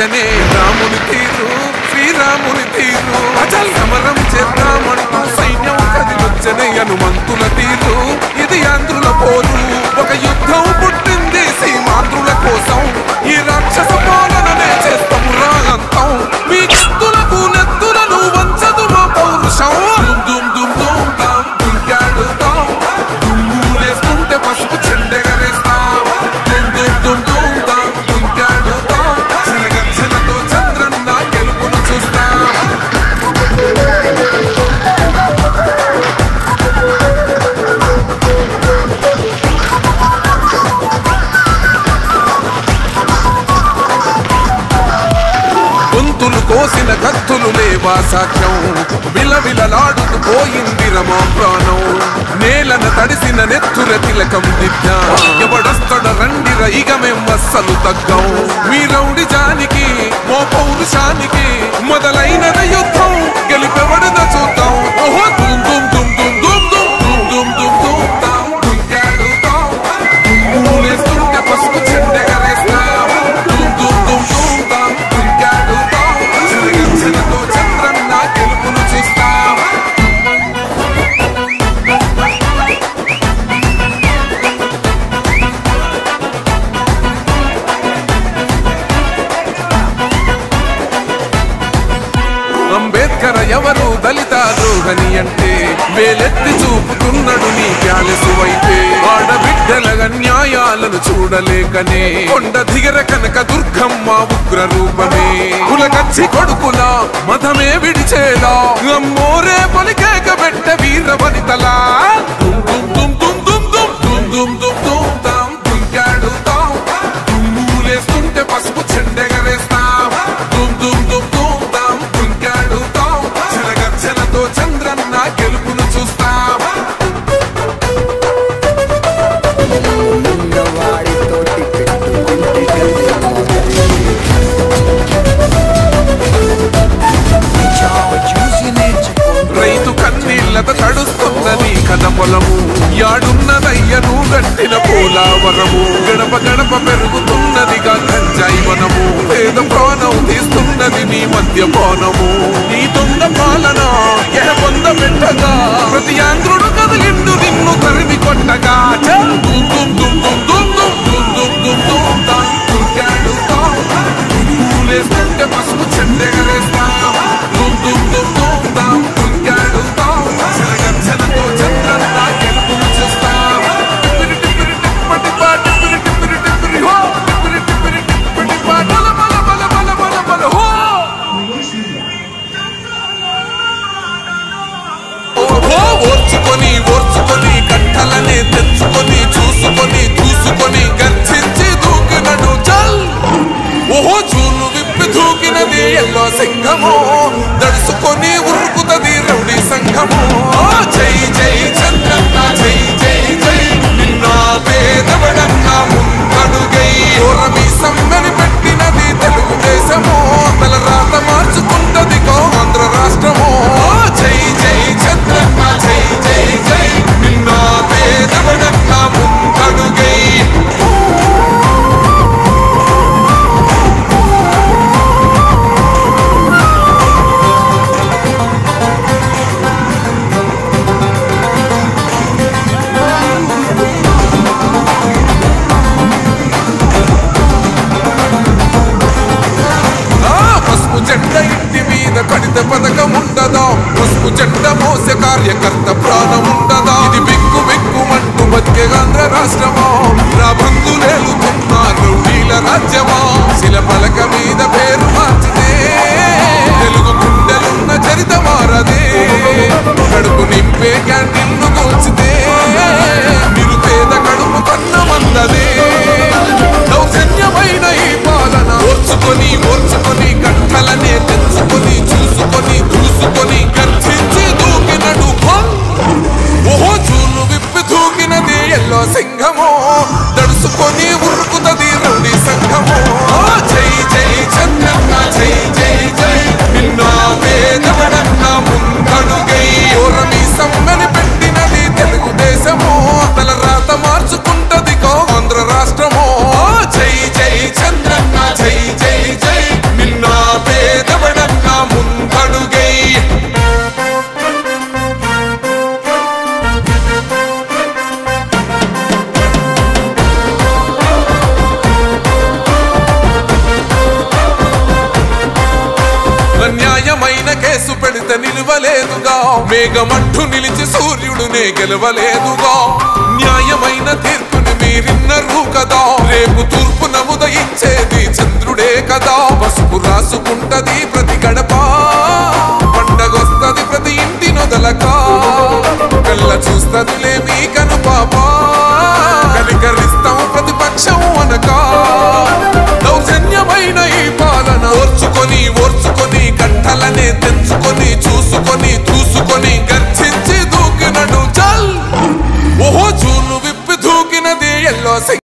నచ్చనే రాముని తీరు శ్రీరాముని తీరు అచల్ సమరం చేద్దామంటూ సైన్యం కదిలొచ్చనే హనుమంతుల తీరు ఇది ఆంధ్రుల పోరు ఒక యుద్ధం పుట్టింది సీమాంధ్రుల కోసం ఈ రాక్షస పాలననే చేస్తాము రాగంతం మీ కత్తులకు నెత్తులను వంచదు మా పౌరుషం దుమ్ దుమ్ దుమ్ తాం దుంకాడుతాం దుమ్ములేస్తుంటే పసుపు చెండెగరేస్తాం దుమ్ దుమ్ దుమ్ దుమ్ తాం దుంకాడుతాం చిలగచ్చలతో చంద్రన్న గెలుపును చూస్తాం గొంతులు కోసిన కత్తులు లేవా సాక్ష్యం విలవిలలాడుతూ పోయింది రమా ప్రాణం నేలన తడిసిన నెత్తుల తిలకం దిద్దా ఎవడొస్తడ రండిర ఇక మేం అస్సలు తగ్గం మీ రౌడి జానికి మో పౌరుషానికి మొదలైనద యుద్ధం గెలిపెవడద చూద్దాం ఓహో దుమ్ దుమ్ దుమ్ దుమ్ దుమ్ దుమ్ దుమ్ దుమ్ దుమ్ తాం దుంకాడుతాం దుమ్ములేస్తుంటే పసుపు చెండెగరేస్తాం దుమ్ దుమ్ దుమ్ దుమ్ తాం దుంకాడుతాం చిలగచ్చలతో చంద్రన్న గెలుపును చూస్తాం అంబేద్కర్ ఎవరు దళిత ద్రోహని అంటే వేలెత్తి చూపుతున్నాడు నీ ప్యాలెసు వైపే ఆడబిడ్డల న్యాయాలను చూడలేకనే కొండ దిగర కనక దుర్గమ్మ ఉగ్ర రూపమే కులగచ్చి కొడుకుల మతమే విడిచేలా అమ్మోరే పలికేక పెట్ట వీర వనితలా దుమ్ దుమ్ దుమ్ దుమ్ దుమ్ దుమ్ దుమ్ దుమ్ దుమ్ తాం దుంకాడుతాం దుమ్ములేస్తుంటే పసుపు చెండెగరేస్తాం దుమ్ దుమ్ దుమ్ దుమ్ తాం దుంకాడుతాం చిలగచ్చలతో చంద్రన్న గెలుపును చూస్తాం రైతు కన్నీళ్లత తడుస్తున్నది కథ పొలము యాడున్నదయ్యను గట్టిన పోలావరము గడప గడప పెరుగుతున్నదిగా గంజాయి వనము పేద ప్రాణం తీస్తున్నది నీ మద్యపానము నీ దొంగ పాలన పొంద పెట్టగా ప్రతి ఆంధ్రుడు కదిలిండు నిన్ను తరిమి కొట్టగా దుమ్ దుమ్ దుమ్ దుమ్ దుమ్ దుమ్ దుమ్ దుమ్ దుమ్ తాం దుంకాడుతాం దుమ్ములేస్తుంటే పసుపు చెండెగరేస్తాం దుమ్ దుమ్ దుమ్ దుమ్ తాం దుంకాడుతాం చిలగచ్చలతో చంద్రన్న గెలుపును చూస్తాం టిప్పిరి టిప్పిరి టిప్పటి పాట టిప్పిరి టిప్పిరి టిప్పిరి హో టిప్పిరి టిప్పిరి టిప్పటి పాట బల బల బల బల బల బల హో ఓహో ఓర్చుకొని ఓర్చుకొని కట్టలనే తెచ్చుకొని చూసుకొని దూసుకొని గర్జించి దూకినడు చల్ ఓహో చూలు విప్పి దూకినది ఎల్లో సింహము దడుసుకొని ఉరుకుతది రౌడీ సంఘము జై జై చంద్రన్న జై జై జై నిన్న పేదవడన్న ముందడుగై ఓరమి సమ్మని పెట్టినది తెలుగుదేశము తల రాత మార్చుకుంటది ఆంధ్ర రాష్ట్రము జై జై చంద్రన్న జై జై జై నిన్న పేదవడన్న ముందడుగై జెండ ఇంటి మీద కడిత పథకం ఉండదా పసుపు జెండ మోసే కార్యకర్త ప్రాణం ఉండదా ఇది బిక్కు బిక్కుమంటూ బతికే ఆంధ్ర రాష్ట్రమా నా బంధులేలుతున్నా రౌడీల రాజ్యమా శిల పలక మీద పేరు మార్చితే తెలుగు గుండెలున్న చరిత మారదే కడుపు నింపే క్యాంటీన్ను కూల్చితే నిరుపేద కడుపు కన్నమందదే దౌర్జన్యమైన ఈ పాలన ఓర్చుకొని ఓర్చుకొని కట్టలనే తెచ్చుకొని చూసుకొని దూసుకొని గర్జించి దూకినడు ఓహో చూలు విప్పి దూకినది ఎల్లో సింహము దడుసుకొని ఉరుకుతది రౌడీ సంఘము జై జై చంద్రన్న జై జై జై నిన్న పేదవడన్న నిలవలేదుగా మేఘమట్టు నిలిచి సూర్యుడునే గెలవలేదుగా న్యాయమైన తీర్పుని మీరిన్నరు కదా రేపు తూర్పు నముదయించేది చంద్రుడే కదా పసుపు రాసుకుంటది ప్రతి గడప పండగొస్తది ప్రతి ఇంటి నొదలక కళ్ళ చూస్తదిలే మీ కనుపాప కనికరిస్తాం ప్రతిపక్షం అనక దౌర్జన్యమైన ఈ పాలన ఓర్చుకొని కట్టలనే తెంచుకొని చూసుకొని